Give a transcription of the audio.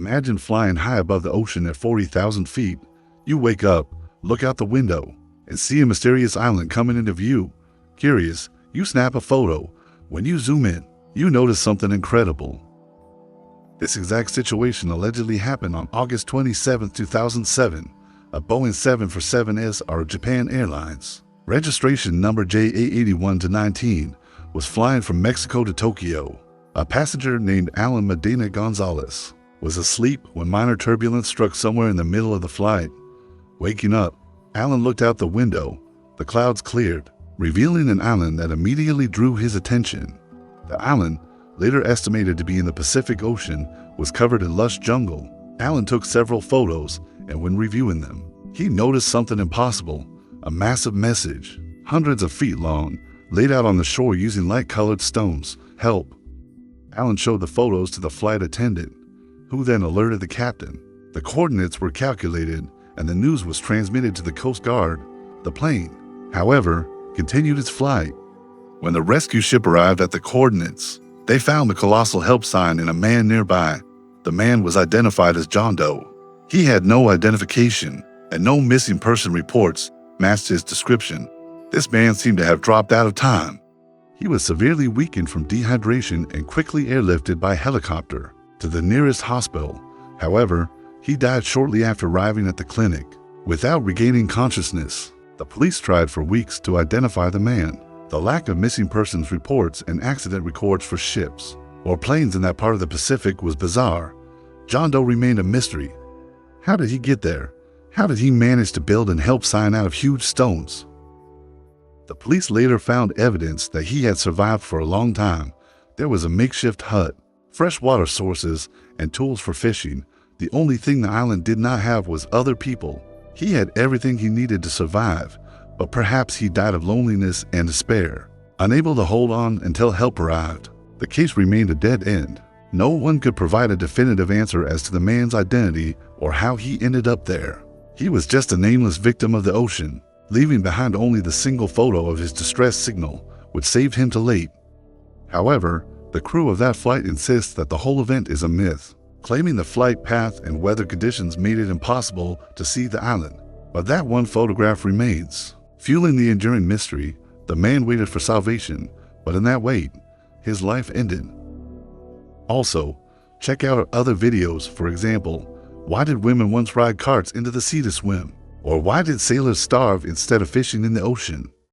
Imagine flying high above the ocean at 40,000 feet. You wake up, look out the window, and see a mysterious island coming into view. Curious, you snap a photo. When you zoom in, you notice something incredible. This exact situation allegedly happened on August 27, 2007. A Boeing 747 of Japan Airlines, registration number JA81-19, was flying from Mexico to Tokyo. A passenger named Alan Medina Gonzalez was asleep when minor turbulence struck somewhere in the middle of the flight. Waking up, Alan looked out the window. The clouds cleared, revealing an island that immediately drew his attention. The island, later estimated to be in the Pacific Ocean, was covered in lush jungle. Alan took several photos, and when reviewing them, he noticed something impossible: a massive message, hundreds of feet long, laid out on the shore using light-colored stones. "Help." Alan showed the photos to the flight attendant, who then alerted the captain. The coordinates were calculated, and the news was transmitted to the Coast Guard. The plane, however, continued its flight. When the rescue ship arrived at the coordinates, they found the colossal help sign and a man nearby. The man was identified as John Doe. He had no identification, and no missing person reports matched his description. This man seemed to have dropped out of time. He was severely weakened from dehydration and quickly airlifted by helicopter to the nearest hospital. However, he died shortly after arriving at the clinic. Without regaining consciousness, the police tried for weeks to identify the man. The lack of missing persons reports and accident records for ships or planes in that part of the Pacific was bizarre. John Doe remained a mystery. How did he get there? How did he manage to build and help sign out of huge stones? The police later found evidence that he had survived for a long time. There was a makeshift hut, fresh water sources, and tools for fishing. The only thing the island did not have was other people. He had everything he needed to survive, but perhaps he died of loneliness and despair, unable to hold on until help arrived. The case remained a dead end. No one could provide a definitive answer as to the man's identity or how he ended up there. He was just a nameless victim of the ocean, leaving behind only the single photo of his distress signal, which saved him to late. However, the crew of that flight insists that the whole event is a myth, claiming the flight path and weather conditions made it impossible to see the island. But that one photograph remains. Fueling the enduring mystery, the man waited for salvation, but in that wait, his life ended. Also, check out other videos. For example, why did women once ride carts into the sea to swim? Or why did sailors starve instead of fishing in the ocean?